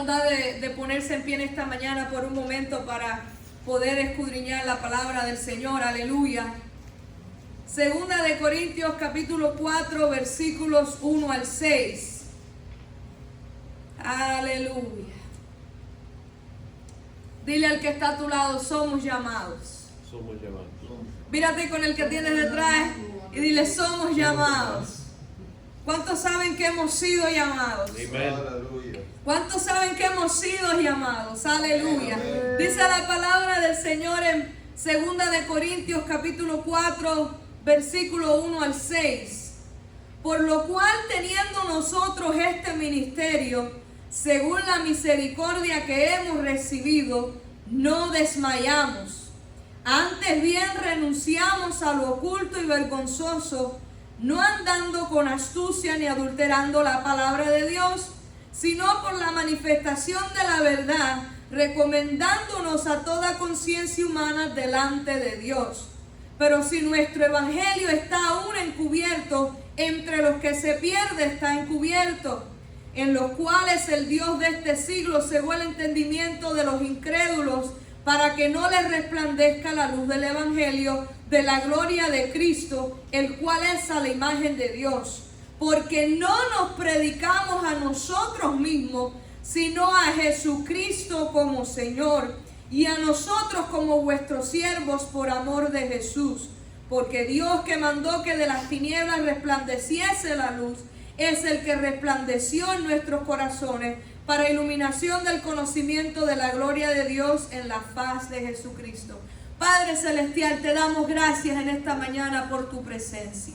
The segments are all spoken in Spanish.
bondad de ponerse en pie en esta mañana por un momento para poder escudriñar la palabra del Señor. Aleluya. Segunda de Corintios capítulo 4 versículos 1 al 6. Aleluya. Dile al que está a tu lado, somos llamados. Somos llamados. Mírate con el que tienes detrás y dile, somos llamados. ¿Cuántos saben que hemos sido llamados? Amén. ¿Cuántos saben que hemos sido llamados? Aleluya. Dice la palabra del Señor en Segunda de Corintios capítulo 4 versículo 1 al 6. Por lo cual, teniendo nosotros este ministerio, según la misericordia que hemos recibido, no desmayamos. Antes bien renunciamos a lo oculto y vergonzoso, no andando con astucia ni adulterando la palabra de Dios, sino por la manifestación de la verdad, recomendándonos a toda conciencia humana delante de Dios. Pero si nuestro evangelio está aún encubierto, entre los que se pierde está encubierto, en los cuales el Dios de este siglo cegó el entendimiento de los incrédulos, para que no les resplandezca la luz del evangelio de la gloria de Cristo, el cual es a la imagen de Dios. Porque no nos predicamos a nosotros mismos, sino a Jesucristo como Señor, y a nosotros como vuestros siervos por amor de Jesús. Porque Dios, que mandó que de las tinieblas resplandeciese la luz, es el que resplandeció en nuestros corazones para iluminación del conocimiento de la gloria de Dios en la faz de Jesucristo. Padre Celestial, te damos gracias en esta mañana por tu presencia.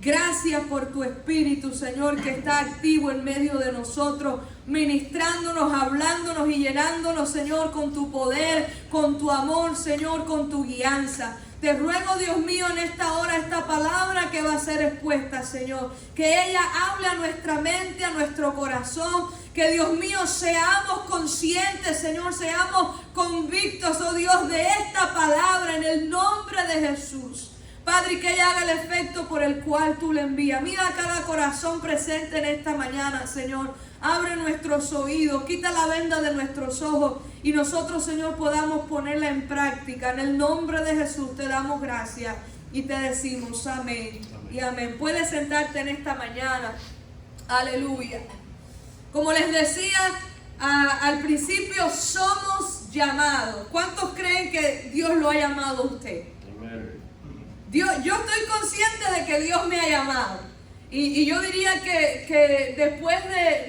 Gracias por tu Espíritu, Señor, que está activo en medio de nosotros, ministrándonos, hablándonos y llenándonos, Señor, con tu poder, con tu amor, Señor, con tu guianza. Te ruego, Dios mío, en esta hora, esta palabra que va a ser expuesta, Señor, que ella hable a nuestra mente, a nuestro corazón, que, Dios mío, seamos conscientes, Señor, seamos convictos, oh Dios, de esta palabra en el nombre de Jesús. Padre, que ella haga el efecto por el cual tú le envías. Mira cada corazón presente en esta mañana, Señor. Abre nuestros oídos, quita la venda de nuestros ojos y nosotros, Señor, podamos ponerla en práctica. En el nombre de Jesús te damos gracias y te decimos amén, y amén. Puedes sentarte en esta mañana. Aleluya. Como les decía al principio, somos llamados. ¿Cuántos creen que Dios lo ha llamado a usted? Amén. Yo estoy consciente de que Dios me ha llamado. Y yo diría que después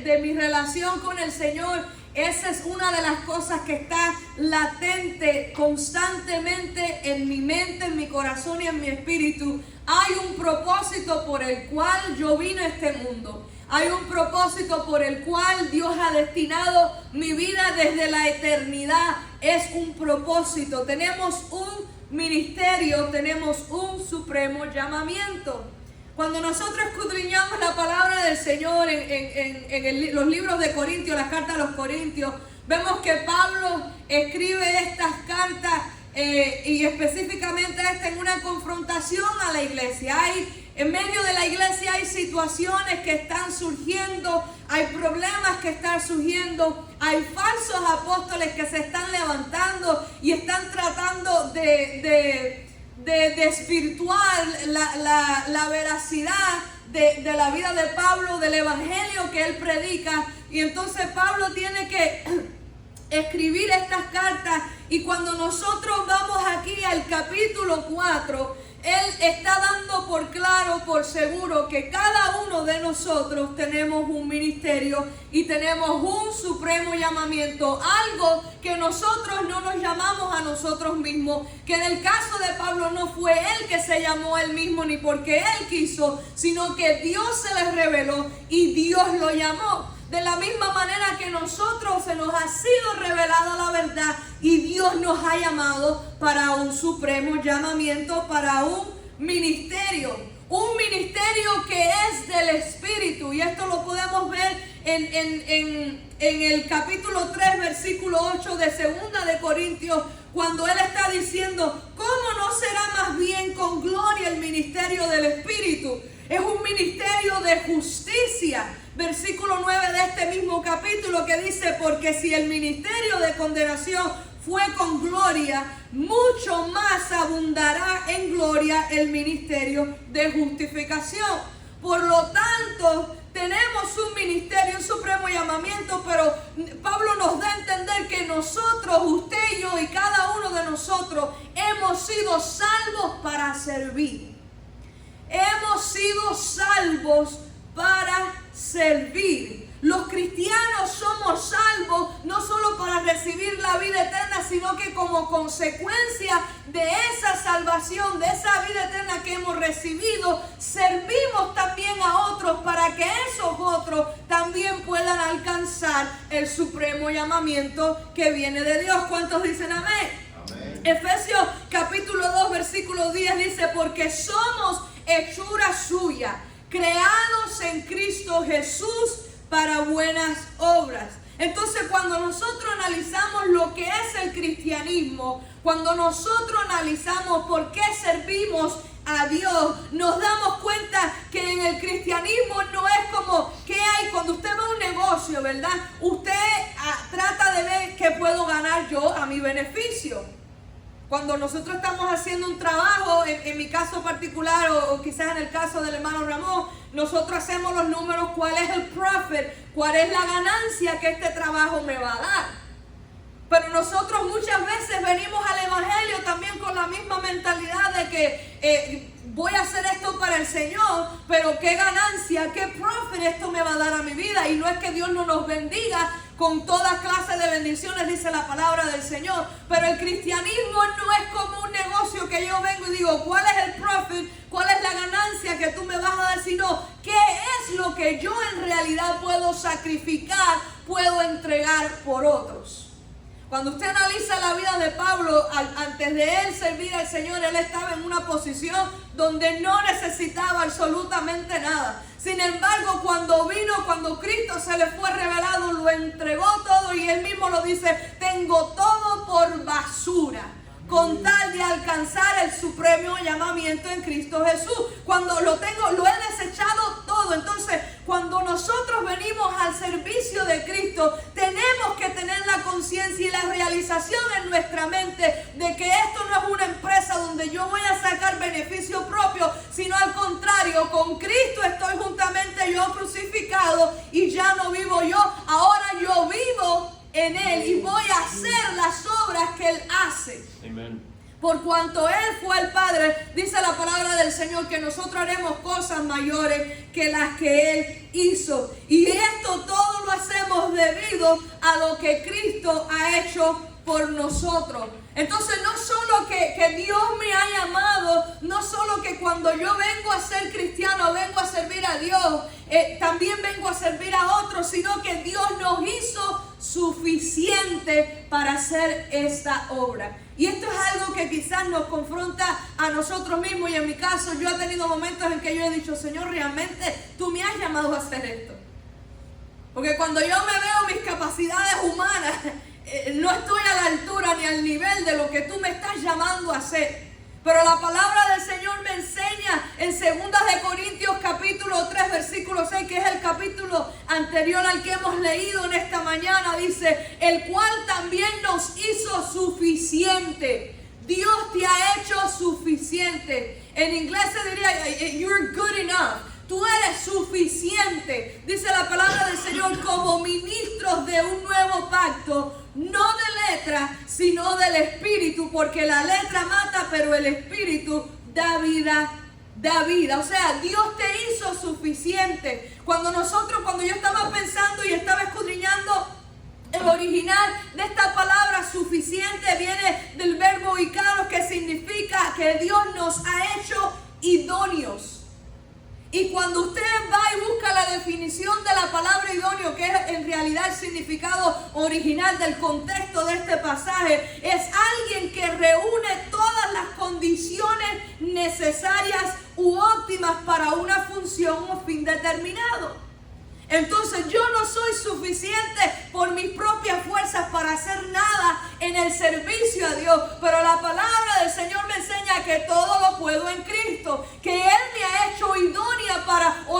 de mi relación con el Señor, esa es una de las cosas que está latente constantemente en mi mente, en mi corazón y en mi espíritu. Hay un propósito por el cual yo vine a este mundo. Hay un propósito por el cual Dios ha destinado mi vida desde la eternidad. Es un propósito. Tenemos un ministerio, tenemos un supremo llamamiento. Cuando nosotros escudriñamos la palabra del Señor en los libros de Corintios, las cartas a los Corintios, vemos que Pablo escribe estas cartas y específicamente esta en una confrontación a la iglesia. En medio de la iglesia hay situaciones que están surgiendo, hay problemas que están surgiendo, hay falsos apóstoles que se están levantando y están tratando de desvirtuar la veracidad de la vida de Pablo, del evangelio que él predica. Y entonces Pablo tiene que escribir estas cartas, y cuando nosotros vamos aquí al capítulo 4, él está dando por claro, por seguro, que cada uno de nosotros tenemos un ministerio y tenemos un supremo llamamiento, algo que nosotros no nos llamamos a nosotros mismos, que en el caso de Pablo no fue él que se llamó a él mismo ni porque él quiso, sino que Dios se le reveló y Dios lo llamó. De la misma manera que nosotros se nos ha sido revelada la verdad y Dios nos ha llamado para un supremo llamamiento, para un ministerio que es del Espíritu. Y esto lo podemos ver en el capítulo 3, versículo 8 de Segunda de Corintios, cuando él está diciendo, ¿cómo no será más bien con gloria el ministerio del Espíritu? Es un ministerio de justicia, versículo 9 de este mismo capítulo, que dice: porque si el ministerio de condenación fue con gloria, mucho más abundará en gloria el ministerio de justificación. Por lo tanto, tenemos un ministerio, un supremo llamamiento, pero Pablo nos da a entender que nosotros, usted y yo y cada uno de nosotros, hemos sido salvos para servir. Hemos sido salvos para servir. Los cristianos somos salvos no solo para recibir la vida eterna, sino que como consecuencia de esa salvación, de esa vida eterna que hemos recibido, servimos también a otros para que esos otros también puedan alcanzar el supremo llamamiento que viene de Dios. ¿Cuántos dicen amén? Amén. Efesios capítulo 2 versículo 10 dice: porque somos hechura suya, creados en Cristo Jesús para buenas obras. Entonces, cuando nosotros analizamos lo que es el cristianismo, cuando nosotros analizamos por qué servimos a Dios, nos damos cuenta que en el cristianismo no es como que hay cuando usted va a un negocio, ¿verdad? Usted trata de ver qué puedo ganar yo a mi beneficio. Cuando nosotros estamos haciendo un trabajo, en mi caso particular o quizás en el caso del hermano Ramón, nosotros hacemos los números, cuál es el profit, cuál es la ganancia que este trabajo me va a dar. Pero nosotros muchas veces venimos al evangelio también con la misma mentalidad de que voy a hacer esto para el Señor, pero qué ganancia, qué profit esto me va a dar a mi vida. Y no es que Dios no nos bendiga con toda clase de bendiciones, dice la palabra del Señor, pero el cristianismo no es como un negocio que yo vengo y digo, ¿cuál es el profit? ¿Cuál es la ganancia que tú me vas a dar? Sino, ¿qué es lo que yo en realidad puedo sacrificar, puedo entregar por otros? Cuando usted analiza la vida de Pablo, antes de él servir al Señor, él estaba en una posición donde no necesitaba absolutamente nada. Sin embargo, cuando Cristo se le fue revelado, lo entregó todo y él mismo lo dice: tengo todo por basura, con tal de alcanzar el supremo llamamiento en Cristo Jesús. Cuando lo tengo, lo he desechado todo. Entonces, cuando nosotros venimos al servicio de Cristo, tenemos que tener la conciencia y la realización en nuestra mente de que esto no es una empresa donde yo voy a sacar beneficio propio, sino al contrario, con Cristo estoy juntamente yo crucificado y ya no vivo yo, ahora yo vivo en Él y voy a hacer las obras que Él hace. Amen. Por cuanto Él fue el Padre, dice la palabra del Señor que nosotros haremos cosas mayores que las que Él hizo. Y esto todo lo hacemos debido a lo que Cristo ha hecho por nosotros. Entonces no solo que Dios me ha llamado, no solo que cuando yo vengo a ser cristiano, vengo a servir a Dios, también vengo a servir a otros, sino que Dios nos hizo suficiente para hacer esta obra. Y esto es algo que quizás nos confronta a nosotros mismos, y en mi caso yo he tenido momentos en que yo he dicho: Señor, realmente tú me has llamado a hacer esto. Porque cuando yo me veo mis capacidades humanas, no estoy a la altura ni al nivel de lo que tú me estás llamando a hacer. Pero la palabra del Señor me enseña en 2 de Corintios capítulo 3 versículo 6, que es el capítulo anterior al que hemos leído en esta mañana, dice: el cual también nos hizo suficiente. Dios te ha hecho suficiente. En inglés se diría, you're good enough. Tú eres suficiente. Dice la palabra del Señor, como ministros de un nuevo pacto, no de letra, sino del Espíritu, porque la letra mata, pero el Espíritu da vida. O sea, Dios te hizo suficiente. Cuando yo estaba pensando y estaba escudriñando el original de esta palabra suficiente, viene del verbo ikaros, que significa que Dios nos ha hecho idóneos. Y cuando usted va y busca la definición de la palabra idóneo, que es en realidad el significado original del contexto de este pasaje, es alguien que reúne todas las condiciones necesarias u óptimas para una función o fin determinado. Entonces yo no soy suficiente por mis propias fuerzas para hacer nada en el servicio a Dios, pero la palabra del Señor me enseña que todo lo puedo en Cristo, que Él me ha hecho idónea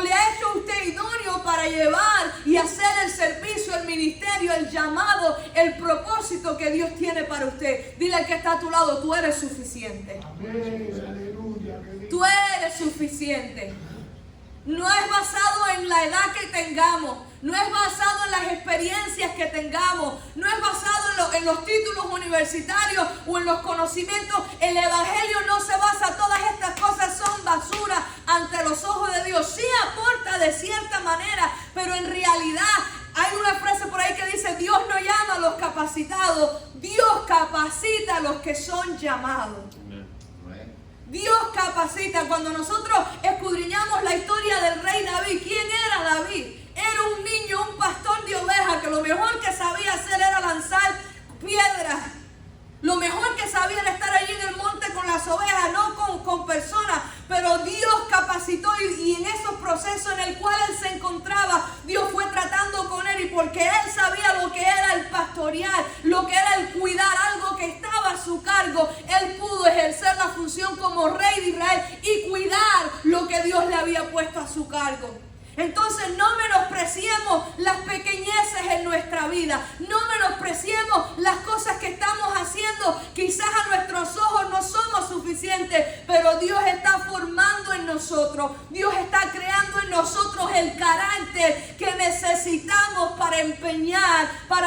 le ha hecho a usted idóneo para llevar llevar y hacer el servicio, el ministerio, el llamado, el propósito que Dios tiene para usted. Dile al que está a tu lado, tú eres suficiente. Tú eres suficiente. No es basado en la edad que tengamos, no es basado en las experiencias que tengamos, no es basado en los títulos universitarios o en los conocimientos. El evangelio no se basa, todas estas cosas son basura ante los ojos de Dios. Sí aporta de cierta manera, pero en realidad hay una frase por ahí que dice: Dios no llama a los capacitados, Dios capacita a los que son llamados. Dios capacita. Cuando nosotros escudriñamos la historia del rey David, ¿quién era David? Era un niño, un pastor de ovejas, que lo mejor que sabía hacer era lanzar piedras. Lo mejor que sabía era estar allí en el monte con las ovejas, no con personas. Pero Dios capacitó y en esos procesos en el cual él se encontraba, Dios fue tratando con él. Y porque él sabía lo que era el pastorear, lo que era el cuidar, algo que estaba a su cargo, él pudo ejercer la función como rey de Israel y cuidar lo que Dios le había puesto a su cargo. Entonces no menospreciemos las pequeñeces en nuestra vida, no menospreciemos las cosas que estamos haciendo. Quizás a nuestros ojos no somos suficientes, pero Dios está formando en nosotros, Dios está creando en nosotros el carácter que necesitamos para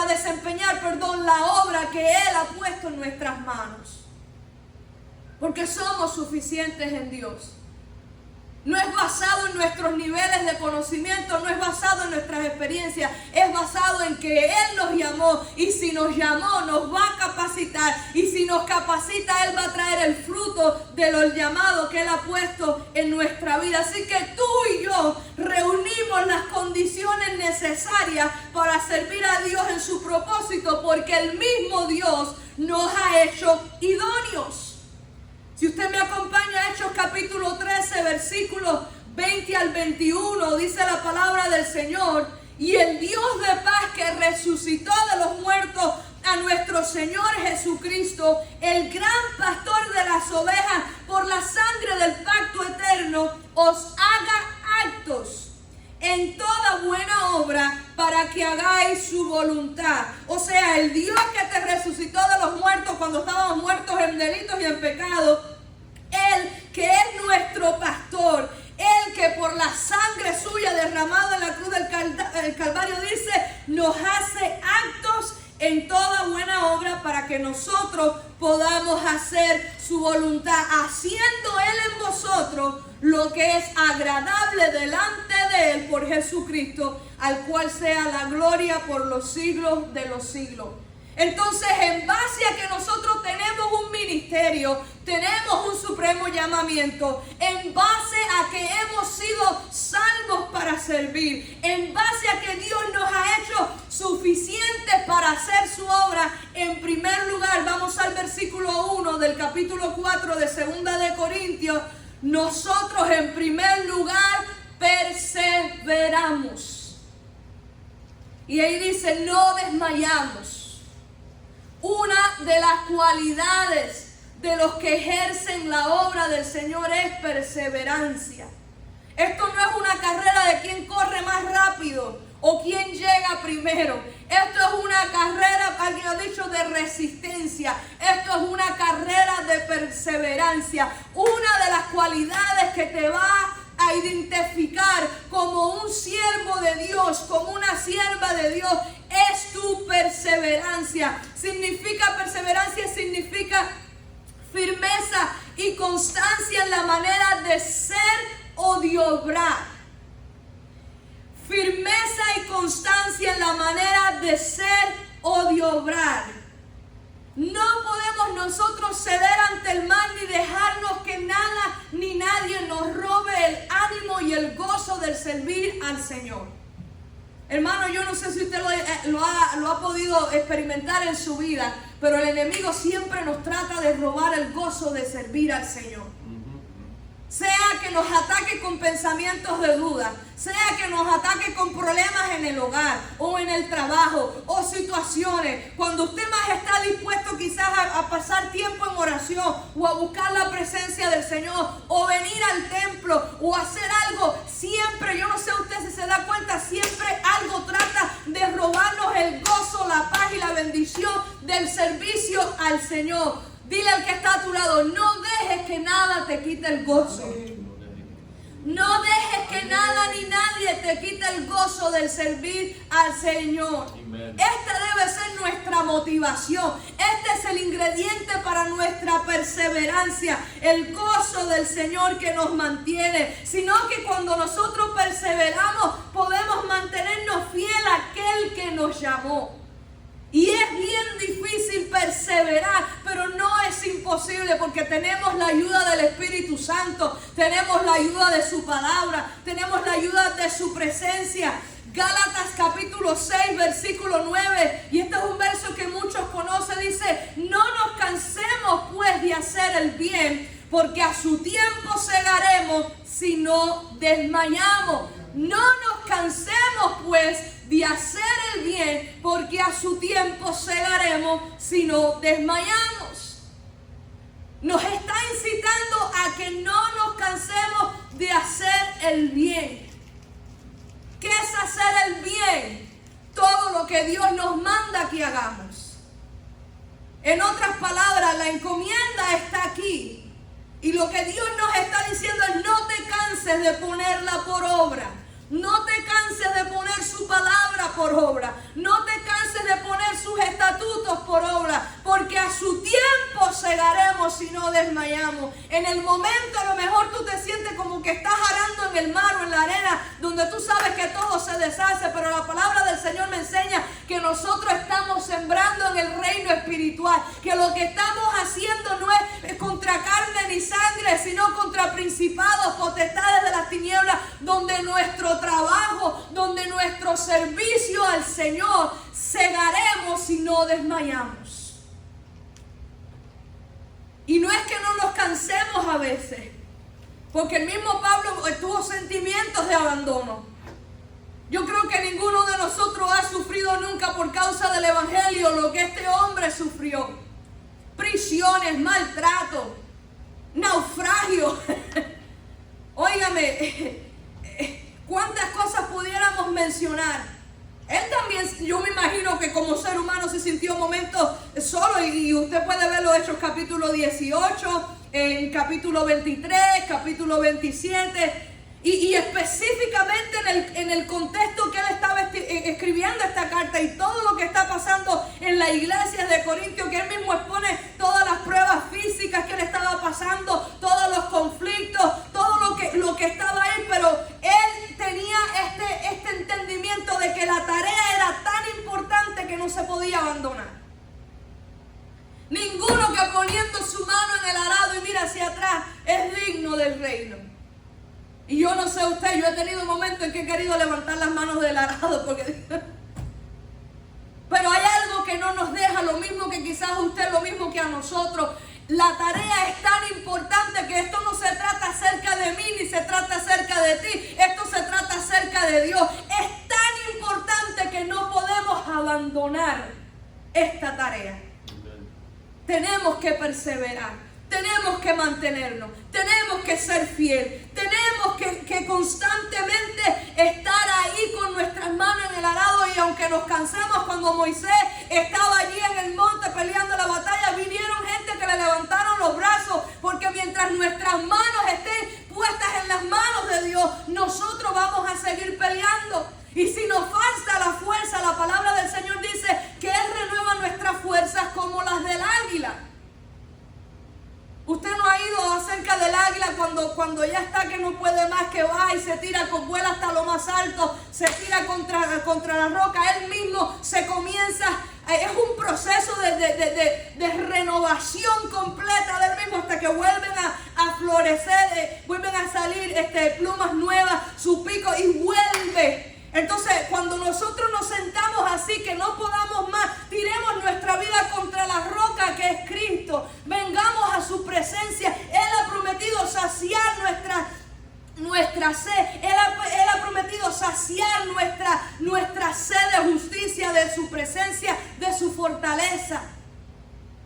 desempeñar la obra que Él ha puesto en nuestras manos. Porque somos suficientes en Dios. No es basado en nuestros niveles de conocimiento, no es basado en nuestras experiencias, es basado en que Él nos llamó, y si nos llamó nos va a capacitar, y si nos capacita Él va a traer el fruto de los llamados que Él ha puesto en nuestra vida. Así que tú y yo reunimos las condiciones necesarias para servir a Dios en su propósito, porque el mismo Dios nos ha hecho idóneos. Si usted me acompaña a Hechos capítulo 13, versículos 20 al 21, dice la palabra del Señor: y el Dios de paz, que resucitó de los muertos a nuestro Señor Jesucristo, el gran pastor de las ovejas, por la sangre del pacto eterno, os haga actos en toda buena obra para que hagáis su voluntad. O sea, el Dios que te resucitó de los muertos cuando estábamos muertos en delitos y en pecado, Él que es nuestro pastor, Él que por la sangre suya derramada en la cruz del Calvario, dice, nos hace actos en toda buena obra para que nosotros podamos hacer su voluntad, haciendo Él en vosotros lo que es agradable delante de Él por Jesucristo, al cual sea la gloria por los siglos de los siglos. Entonces, en base a que nosotros tenemos un ministerio, tenemos un supremo llamamiento, en base a que hemos sido salvos para servir, en base a que Dios nos ha hecho suficientes para hacer su obra, en primer lugar, vamos al versículo 1 del capítulo 4 de 2 de Corintios, nosotros en primer lugar perseveramos. Y ahí dice, no desmayamos. Una de las cualidades de los que ejercen la obra del Señor es perseverancia. Esto no es una carrera de quién corre más rápido o quién llega primero. Esto es una carrera, alguien ha dicho, de resistencia. Esto es una carrera de perseverancia. Una de las cualidades que te va a identificar como un siervo de Dios, como una sierva de Dios, es tu perseverancia. Perseverancia significa firmeza y constancia en la manera de ser o de obrar. Firmeza y constancia en la manera de ser o de obrar. No podemos nosotros ceder ante el mal ni dejarnos que nada ni nadie nos robe el ánimo y el gozo del servir al Señor. Hermano, yo no sé si usted lo ha podido experimentar en su vida, pero el enemigo siempre nos trata de robar el gozo de servir al Señor. Sea que nos ataque con pensamientos de duda, sea que nos ataque con problemas en el hogar o en el trabajo o situaciones, cuando usted más está dispuesto quizás a pasar tiempo en oración o a buscar la presencia del Señor o venir al templo o hacer algo, siempre, yo no sé usted si se da cuenta, siempre dimensión del servicio al Señor. Dile al que está a tu lado, no dejes que nada te quite el gozo. No dejes que nada ni nadie te quite el gozo del servir al Señor. Amen. Esta debe ser nuestra motivación. Este es el ingrediente para nuestra perseverancia. El gozo del Señor que nos mantiene. Sino que cuando nosotros perseveramos, podemos mantenernos fiel a aquel que nos llamó. Y es bien difícil perseverar, pero no es imposible porque tenemos la ayuda del Espíritu Santo, tenemos la ayuda de su palabra, tenemos la ayuda de su presencia. Gálatas capítulo 6, versículo 9, y este es un verso que muchos conocen, dice, no nos cansemos pues de hacer el bien, porque a su tiempo segaremos si no desmayamos. No nos cansemos pues de hacer el bien, porque a su tiempo segaremos si no desmayamos. Nos está incitando a que no nos cansemos de hacer el bien. ¿Qué es hacer el bien? Todo lo que Dios nos manda que hagamos. En otras palabras, la encomienda está aquí. Y lo que Dios nos está diciendo es no te canses de ponerla por obra. No te canses de poner su palabra por obra. No te canses de poner sus estatutos por obra. Porque a su tiempo segaremos si no desmayamos. En el momento a lo mejor tú te sientes como que estás arando en el mar o en la arena, donde tú sabes que todo se deshace. Pero la palabra del Señor me enseña que nosotros estamos sembrando en el reino espiritual. Que lo que estamos haciendo no es contra carne ni sangre, sino contra principados, potestades de las tinieblas, donde nuestro trabajo, donde nuestro servicio al Señor segaremos si no desmayamos. Y no es que no nos cansemos a veces, porque el mismo Pablo tuvo sentimientos de abandono. Yo creo que ninguno de nosotros ha sufrido nunca por causa del evangelio lo que este hombre sufrió: prisiones, maltrato, naufragio. Óigame, ¿cuántas cosas pudiéramos mencionar? Él también, yo me imagino que como ser humano se sintió momentos solo, y usted puede ver los Hechos capítulo 18, en capítulo 23, capítulo 27, y específicamente en el contexto que él estaba escribiendo esta carta y todo lo que está pasando en la iglesia de Corintio, que él mismo expone todas las pruebas físicas que él estaba pasando, todos los conflictos, todo lo que estaba ahí, pero él tenía este entendimiento de que la tarea era tan importante que no se podía abandonar. Ninguno que poniendo su mano en el arado y mira hacia atrás es digno del reino. Y yo no sé usted, yo he tenido momentos en que he querido levantar las manos del arado pero hay algo que no nos deja, lo mismo que quizás a usted, lo mismo que a nosotros. La tarea es tan importante que esto no se trata acerca de mí ni se trata acerca de ti. Esto se trata acerca de Dios. Es tan importante que no podemos abandonar esta tarea. Amen. Tenemos que perseverar. Tenemos que mantenernos, tenemos que ser fiel, tenemos que constantemente estar ahí con nuestras manos en el arado. Y aunque nos cansemos, cuando Moisés estaba allí en el monte peleando la batalla, vinieron gente que le levantaron los brazos, porque mientras nuestras manos estén puestas en las manos de Dios, nosotros vamos a seguir peleando. Y si nos falta la fuerza, la palabra del Señor dice que Él renueva nuestras fuerzas como las del águila. Usted no ha ido acerca del águila cuando ya está que no puede más, que va y se tira, vuela hasta lo más alto, se tira contra la roca, él mismo se comienza, es un proceso de renovación completa del mismo hasta que vuelven a florecer, vuelven a salir plumas nuevas, su pico, y vuelve. Entonces, cuando nosotros nos sentamos así, que no podamos más, tiremos nuestra vida contra la roca que es Cristo. Vengamos a su presencia. Él ha prometido saciar nuestra sed. Él ha prometido saciar nuestra sed de justicia, de su presencia, de su fortaleza.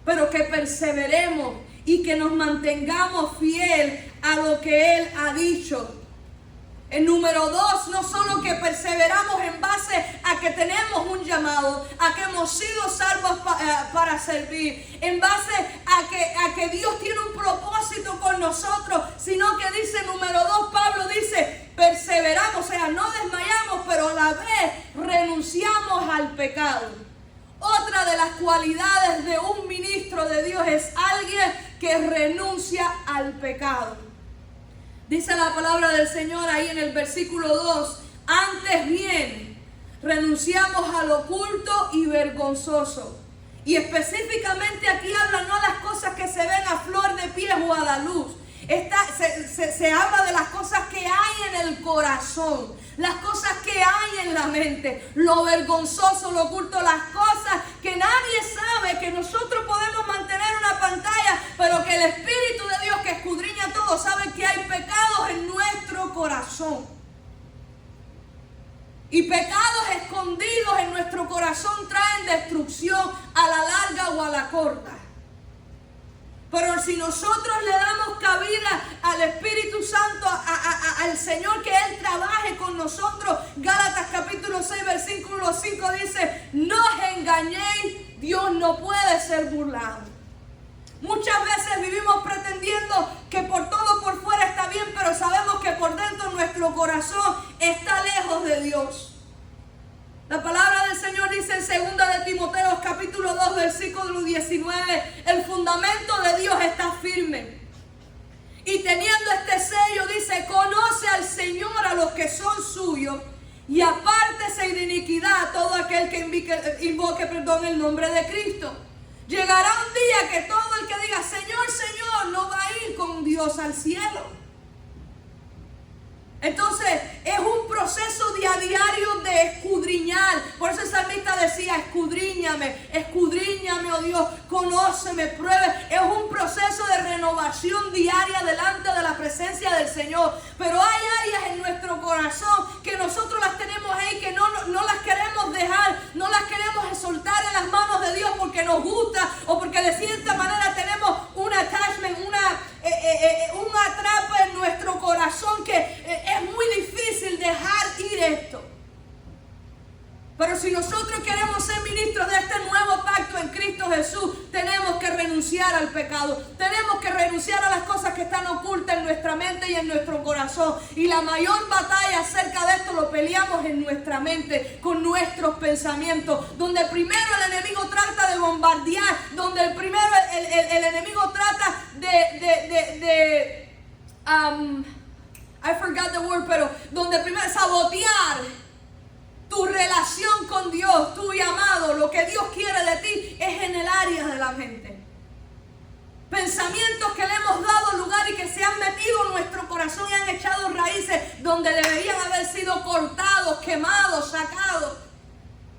Pero que perseveremos y que nos mantengamos fiel a lo que Él ha dicho. El número 2, no solo que perseveramos en base a que tenemos un llamado, a que hemos sido salvos para servir, en base a que Dios tiene un propósito con nosotros, sino que dice, número 2, Pablo dice, perseveramos, o sea, no desmayamos, pero a la vez renunciamos al pecado. Otra de las cualidades de un ministro de Dios es alguien que renuncia al pecado. Dice la palabra del Señor ahí en el versículo 2, antes bien, renunciamos al oculto y vergonzoso. Y específicamente aquí habla no las cosas que se ven a flor de piel o a la luz. Se habla de las cosas que hay en el corazón, las cosas que hay en la mente, lo vergonzoso, lo oculto, las cosas que nadie sabe, que nosotros podemos mantener una pantalla, pero que el Espíritu de Dios que escudriña todo sabe que hay pecados en nuestro corazón. Y pecados escondidos en nuestro corazón traen destrucción a la larga o a la corta. Pero si nosotros le damos cabida al Espíritu Santo, al Señor, que Él trabaje con nosotros, Gálatas capítulo 6, versículo 5 dice, no os engañéis, Dios no puede ser burlado. Muchas veces vivimos pretendiendo que por todo por fuera está bien, pero sabemos que por dentro nuestro corazón está lejos de Dios. La palabra del Señor dice en 2 de Timoteo capítulo 2 versículo 19, el fundamento de Dios está firme. Y teniendo este sello dice, conoce al Señor a los que son suyos y apártese de iniquidad a todo aquel que invoque el nombre de Cristo. Llegará un día que todo el que diga, Señor, Señor, no va a ir con Dios al cielo. Entonces, es un proceso de a diario de escudriñar. Por eso el salmista decía, escudriñame, oh Dios, conóceme, pruebe. Es un proceso de renovación diaria delante de la presencia del Señor. Pero hay áreas en nuestro corazón que nosotros las tenemos ahí, que no las queremos dejar, no las queremos soltar en las manos de Dios porque nos gusta o porque de cierta manera tenemos un attachment, un atrape en nuestro corazón que es muy difícil dejar ir esto. Pero si nosotros queremos ser ministros de este nuevo pacto en Cristo Jesús, tenemos que renunciar al pecado. Tenemos que renunciar a las cosas que están ocultas en nuestra mente y en nuestro corazón. Y la mayor batalla acerca de esto lo peleamos en nuestra mente, con nuestros pensamientos. Donde primero el enemigo trata de bombardear, donde el enemigo trata I forgot the word, pero donde primero sabotear tu relación con Dios, tu llamado, lo que Dios quiere de ti es en el área de la mente. Pensamientos que le hemos dado lugar y que se han metido en nuestro corazón y han echado raíces donde deberían haber sido cortados, quemados, sacados.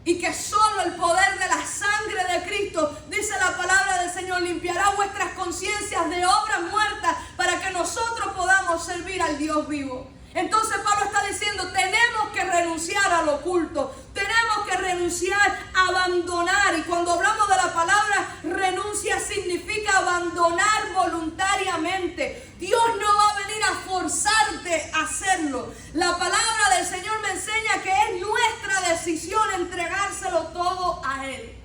Y que solo el poder de la sangre de Cristo, dice la palabra del Señor, limpiará vuestras conciencias de obras muertas para que nosotros podamos servir al Dios vivo. Entonces Pablo está diciendo, tenemos que renunciar al oculto, tenemos que renunciar a abandonar. Y cuando hablamos de la palabra renuncia significa abandonar voluntariamente. Dios no va a venir a forzarte a hacerlo. La palabra del Señor me enseña que es nuestra decisión entregárselo todo a Él.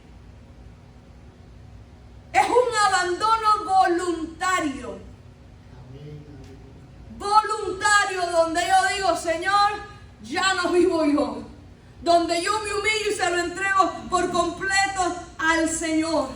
Es un abandono voluntario. Voluntario, donde yo digo, Señor, ya no vivo yo. Donde yo me humillo y se lo entrego por completo al Señor.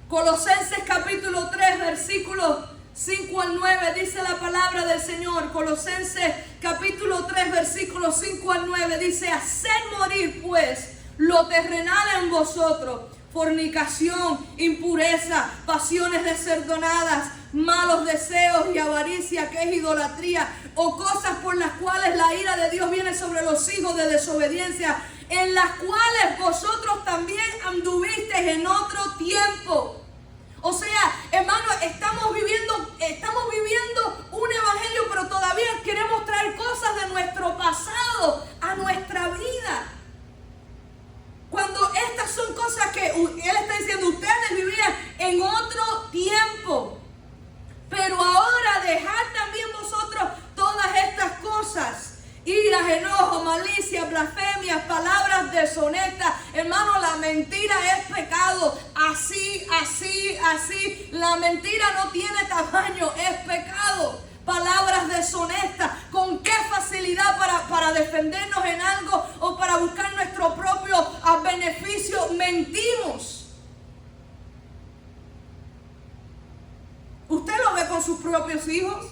Colosenses capítulo 3, versículos 5 al 9, dice la palabra del Señor. Colosenses capítulo 3, versículos 5 al 9, dice, haced morir pues lo terrenal en vosotros, fornicación, impureza, pasiones desordenadas, malos deseos y avaricia, que es idolatría, o cosas por las cuales la ira de Dios viene sobre los hijos de desobediencia, en las cuales vosotros también anduvisteis en otro tiempo. O sea, hermano, estamos viviendo un evangelio, pero todavía queremos traer cosas de nuestro pasado a nuestra vida. Cuando estas son cosas que Él está diciendo, ustedes vivían en otro tiempo. Pero ahora dejad también vosotros todas estas cosas: iras, enojo, malicia, blasfemias, palabras deshonestas. Hermano, la mentira es pecado. Así. La mentira no tiene tamaño, es pecado. Palabras deshonestas. ¿Con qué facilidad para defendernos en algo o para buscar nuestro propio beneficio? Mentimos. ¿Usted lo ve con sus propios hijos?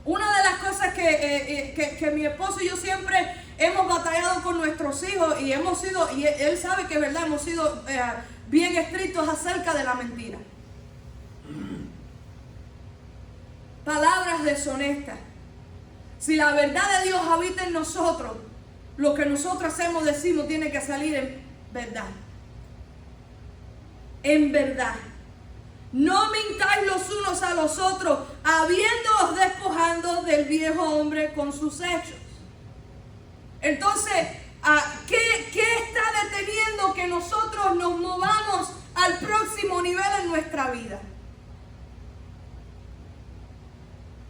Una de las cosas que mi esposo y yo siempre hemos batallado con nuestros hijos y él sabe que es verdad, hemos sido bien estrictos acerca de la mentira. Palabras deshonestas. Si la verdad de Dios habita en nosotros, lo que nosotros hacemos, decimos, tiene que salir en verdad. En verdad. No mintáis los unos a los otros, habiéndoos despojando del viejo hombre con sus hechos. Entonces, ¿qué está deteniendo que nosotros nos movamos al próximo nivel en nuestra vida?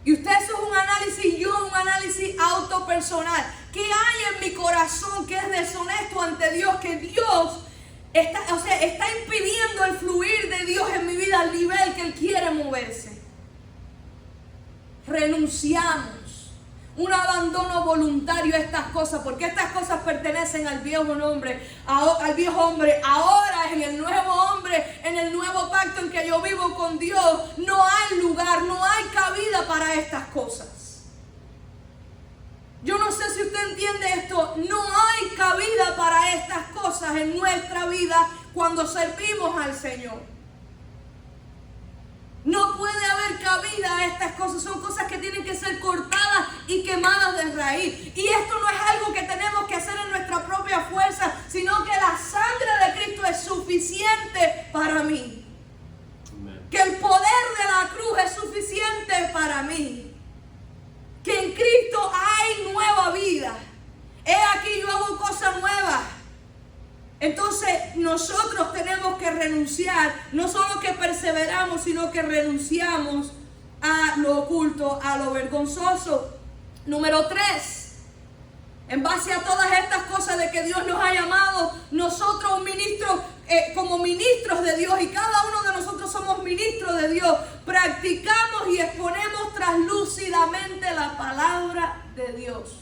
Y usted eso es un análisis, yo un análisis autopersonal. ¿Qué hay en mi corazón que es deshonesto ante Dios? Que Dios está impidiendo el fluir de Dios en mi vida al nivel que Él quiere moverse. Renunciamos. Un abandono voluntario a estas cosas, porque estas cosas pertenecen al viejo hombre. Ahora en el nuevo hombre, en el nuevo pacto en que yo vivo con Dios, no hay lugar, no hay cabida para estas cosas. Yo no sé si usted entiende esto. No hay cabida para estas cosas en nuestra vida cuando servimos al Señor. No puede haber cabida a estas cosas. Son cosas que tienen que ser cortadas y quemadas de raíz. Y esto no es algo que tenemos que hacer en nuestra propia fuerza, sino que la sangre de Cristo es suficiente para mí. Amen. Que el poder de la cruz es suficiente para mí. Que en Cristo hay nueva vida. He aquí yo hago cosas nuevas. Entonces nosotros tenemos que renunciar, no solo que perseveramos, sino que renunciamos a lo oculto, a lo vergonzoso. Número 3, en base a todas estas cosas de que Dios nos ha llamado, nosotros como ministros de Dios, y cada uno de nosotros somos ministros de Dios, practicamos y exponemos translúcidamente la palabra de Dios.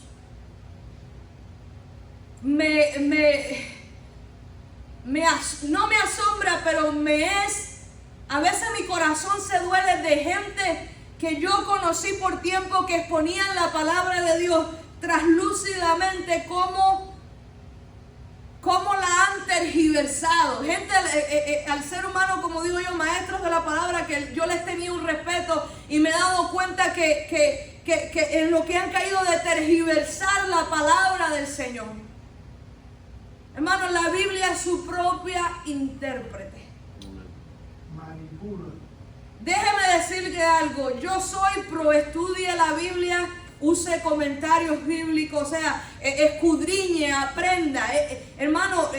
No me asombra, pero a veces mi corazón se duele de gente que yo conocí por tiempo que exponían la palabra de Dios translúcidamente como la han tergiversado. Gente, al ser humano, como digo yo, maestros de la palabra, que yo les tenía un respeto y me he dado cuenta que en lo que han caído de tergiversar la palabra del Señor. Hermano, la Biblia es su propia intérprete. Manipula. Déjeme decirle algo. Yo soy pro estudie la Biblia, use comentarios bíblicos, o sea, escudriñe, aprenda. Hermano,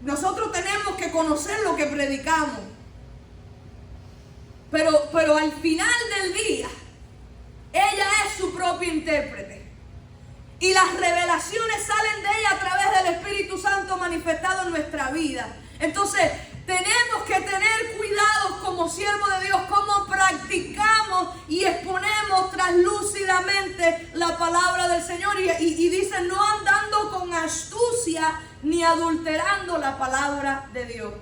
nosotros tenemos que conocer lo que predicamos. Pero al final del día, ella es su propia intérprete. Y las revelaciones salen de ella a través del Espíritu Santo manifestado en nuestra vida. Entonces, tenemos que tener cuidado como siervos de Dios, cómo practicamos y exponemos translúcidamente la palabra del Señor. Y dice, no andando con astucia ni adulterando la palabra de Dios.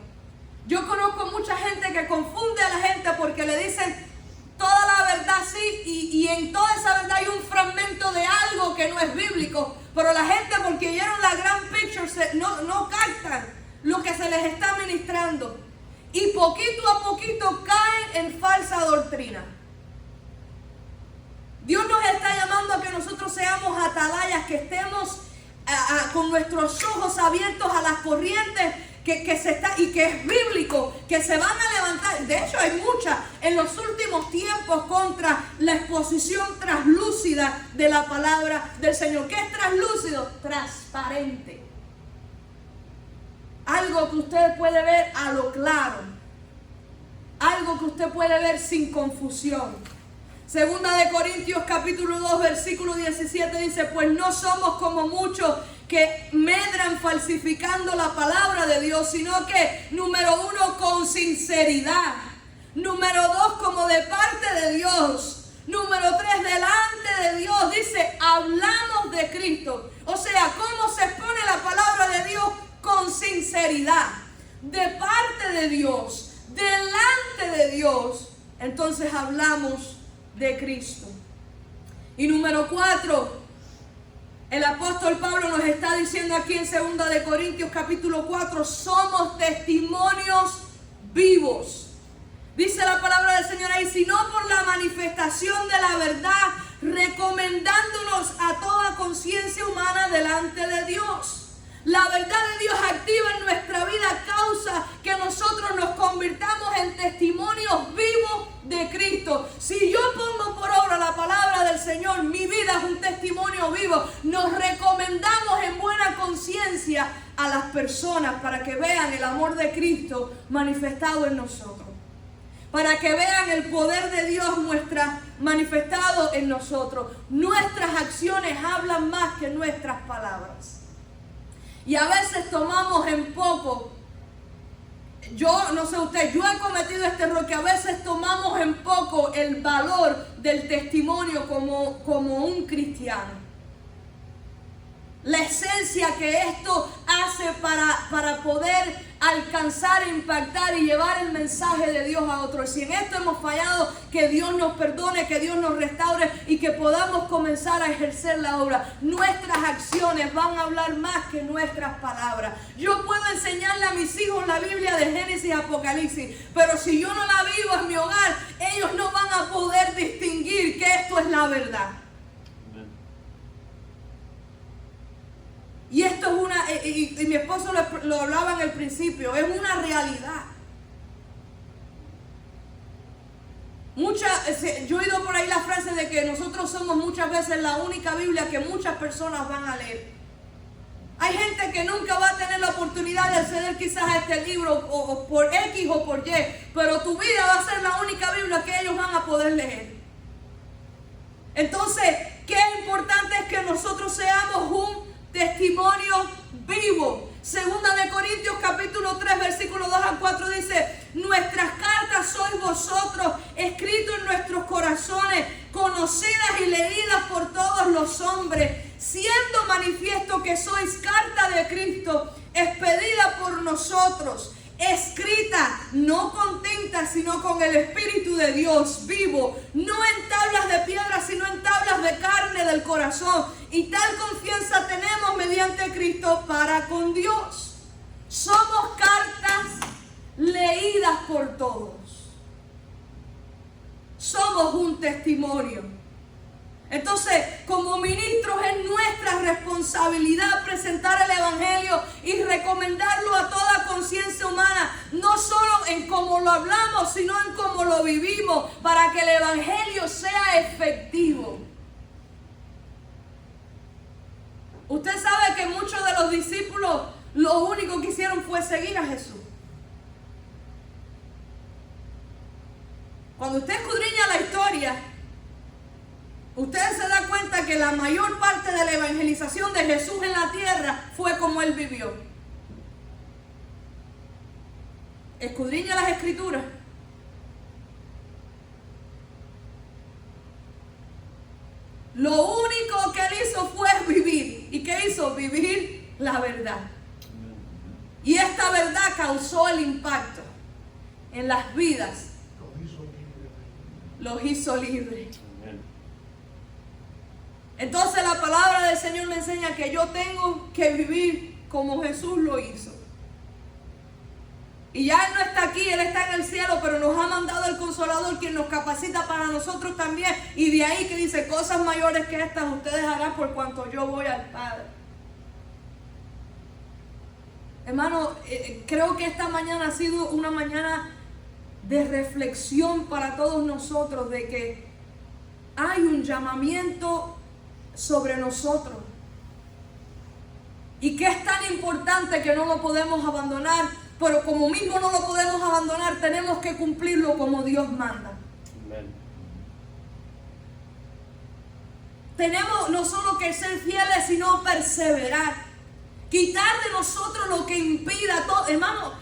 Yo conozco mucha gente que confunde a la gente porque le dicen toda la verdad sí, y en toda esa verdad hay un fragmento de algo que no es bíblico, pero la gente, porque vieron la gran picture, no captan lo que se les está ministrando y poquito a poquito caen en falsa doctrina. Dios nos está llamando a que nosotros seamos atalayas, que estemos con nuestros ojos abiertos a las corrientes y que es bíblico, que se van a levantar. De hecho, hay muchas en los últimos tiempos contra la exposición translúcida de la palabra del Señor. ¿Qué es translúcido? Transparente. Algo que usted puede ver a lo claro. Algo que usted puede ver sin confusión. Segunda de Corintios capítulo 2 versículo 17 dice, pues no somos como muchos que medran falsificando la palabra de Dios, sino que, número 1, con sinceridad. Número 2, como de parte de Dios. Número 3, delante de Dios. Dice, hablamos de Cristo. O sea, ¿cómo se expone la palabra de Dios? Con sinceridad. De parte de Dios. Delante de Dios. Entonces hablamos de Cristo. Y número 4, el apóstol Pablo nos está diciendo aquí en 2 de Corintios capítulo 4, somos testimonios vivos. Dice la palabra del Señor ahí, sino por la manifestación de la verdad, recomendándonos a toda conciencia humana delante de Dios. La verdad de Dios activa en nuestra vida causa que nosotros nos convirtamos en testimonios vivos de Cristo. Si yo pongo por obra la palabra del Señor, mi vida es un testimonio vivo. Nos recomendamos en buena conciencia a las personas para que vean el amor de Cristo manifestado en nosotros. Para que vean el poder de Dios manifestado en nosotros. Nuestras acciones hablan más que nuestras palabras. Y a veces tomamos en poco, yo no sé usted, yo he cometido este error, que a veces tomamos en poco el valor del testimonio como un cristiano. La esencia que esto hace para poder alcanzar, impactar y llevar el mensaje de Dios a otros. Si en esto hemos fallado, que Dios nos perdone, que Dios nos restaure y que podamos comenzar a ejercer la obra. Nuestras acciones van a hablar más que nuestras palabras. Yo puedo enseñarle a mis hijos la Biblia de Génesis y Apocalipsis, pero si yo no la vivo en mi hogar, ellos no van a poder distinguir que esto es la verdad. Y esto es una, y mi esposo lo hablaba en el principio, es una realidad. Yo he oído por ahí la frase de que nosotros somos muchas veces la única Biblia que muchas personas van a leer. Hay gente que nunca va a tener la oportunidad de acceder quizás a este libro o por X o por Y, pero tu vida va a ser la única Biblia que ellos van a poder leer. Entonces, qué importante es que nosotros seamos un testimonio vivo. Segunda de Corintios capítulo 3 versículo 2 al 4 dice, nuestras cartas sois vosotros, escritos en nuestros corazones, conocidas y leídas por todos los hombres, siendo manifiesto que sois carta de Cristo, expedida por nosotros, escrita no con tinta, sino con el Espíritu de Dios vivo, no en tablas de piedra, sino en tablas de carne del corazón. Y tal confianza tenemos mediante Cristo para con Dios. Somos cartas leídas por todos. Somos un testimonio. Entonces, como ministros es nuestra responsabilidad presentar el Evangelio y recomendarlo a toda conciencia humana, no solo en cómo lo hablamos, sino en cómo lo vivimos, para que el Evangelio sea efectivo. Usted sabe que muchos de los discípulos lo único que hicieron fue seguir a Jesús. Cuando usted escudriña la historia, usted se da cuenta que la mayor parte de la evangelización de Jesús en la tierra fue como Él vivió. Escudriña las Escrituras. Lo único que Él hizo fue vivir. ¿Y qué hizo? Vivir la verdad. Y esta verdad causó el impacto en las vidas. Los hizo libres. Entonces la palabra del Señor me enseña que yo tengo que vivir como Jesús lo hizo. Y ya Él no está aquí, Él está en el cielo, pero nos ha mandado el Consolador, quien nos capacita para nosotros también. Y de ahí que dice, cosas mayores que estas ustedes harán por cuanto yo voy al Padre. Hermano, creo que esta mañana ha sido una mañana de reflexión para todos nosotros, de que hay un llamamiento sobre nosotros y que es tan importante que no lo podemos abandonar, pero como mismo no lo podemos abandonar, tenemos que cumplirlo como Dios manda. Amen. tenemos no solo que ser fieles, sino perseverar. Quitar de nosotros lo que impida todo. Hermano,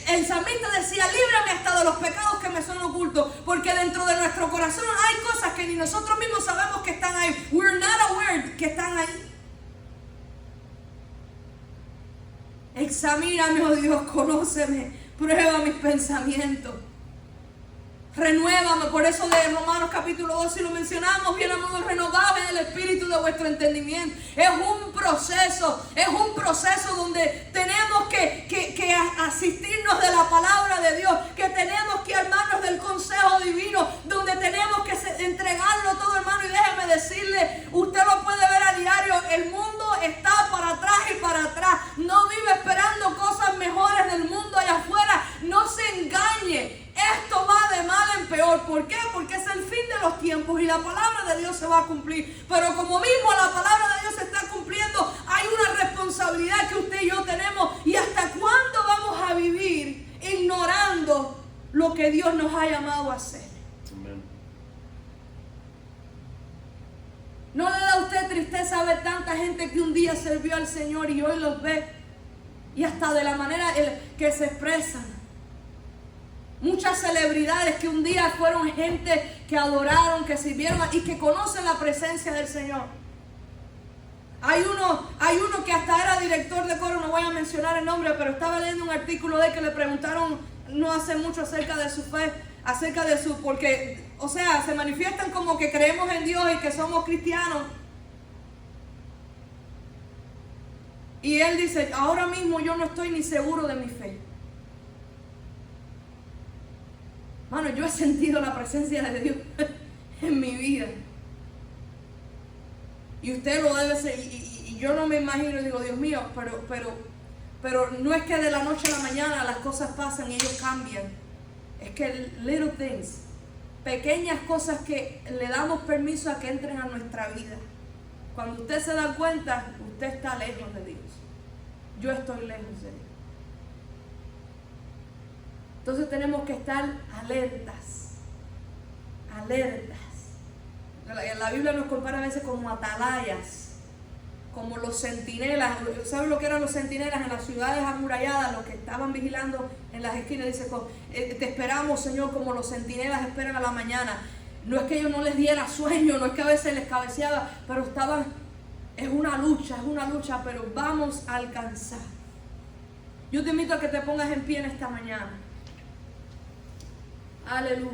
el salmista decía, líbrame hasta de los pecados que me son ocultos, porque dentro de nuestro corazón hay cosas que ni nosotros mismos sabemos que están ahí. We're not aware que están ahí. Examíname, oh Dios, conóceme, prueba mis pensamientos. Renuévame, por eso de Romanos capítulo 12 lo mencionamos, bien amados, renovad en el espíritu de vuestro entendimiento. Es un proceso donde tenemos que asistirnos de la palabra de Dios, que tenemos que armarnos del consejo divino, donde tenemos que entregarlo todo, hermano. Y déjeme decirle, usted lo puede ver a diario, el mundo está para atrás y para atrás. No vive esperando cosas mejores del mundo allá afuera. No se engañe. Esto va de mal en peor. ¿Por qué? Porque es el fin de los tiempos y la palabra de Dios se va a cumplir. Pero como mismo la palabra de Dios se está cumpliendo, hay una responsabilidad que usted y yo tenemos. ¿Y hasta cuándo vamos a vivir ignorando lo que Dios nos ha llamado a hacer? Amén. ¿No le da a usted tristeza ver tanta gente que un día sirvió al Señor y hoy los ve? Y hasta de la manera que se expresan. Muchas celebridades que un día fueron gente que adoraron, que sirvieron y que conocen la presencia del Señor. Hay uno que hasta era director de coro, no voy a mencionar el nombre, pero estaba leyendo un artículo de que le preguntaron no hace mucho acerca de su fe, porque, o sea, se manifiestan como que creemos en Dios y que somos cristianos. Y él dice, ahora mismo yo no estoy ni seguro de mi fe. Mano, yo he sentido la presencia de Dios en mi vida. Y usted lo debe ser. Y yo no me imagino, digo, Dios mío, pero no es que de la noche a la mañana las cosas pasan y ellos cambian. Es que little things, pequeñas cosas que le damos permiso a que entren a nuestra vida. Cuando usted se da cuenta, usted está lejos de Dios. Yo estoy lejos de Dios. Entonces tenemos que estar alertas. La Biblia nos compara a veces como atalayas, como los centinelas. ¿Saben lo que eran los centinelas en las ciudades amuralladas? Los que estaban vigilando en las esquinas. Dice, te esperamos, Señor, como los centinelas esperan a la mañana. No es que ellos no les diera sueño, no es que a veces les cabeceaba, pero estaban, es una lucha, pero vamos a alcanzar. Yo te invito a que te pongas en pie en esta mañana. Aleluya.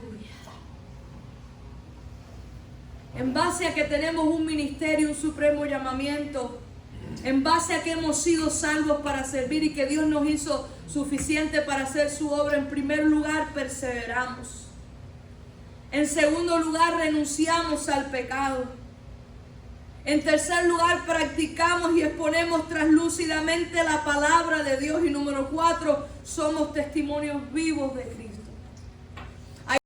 En base a que tenemos un ministerio, un supremo llamamiento, en base a que hemos sido salvos para servir y que Dios nos hizo suficiente para hacer su obra, en primer lugar perseveramos. En segundo lugar renunciamos al pecado. En tercer lugar practicamos y exponemos translúcidamente la palabra de Dios. Y número 4, somos testimonios vivos de Cristo.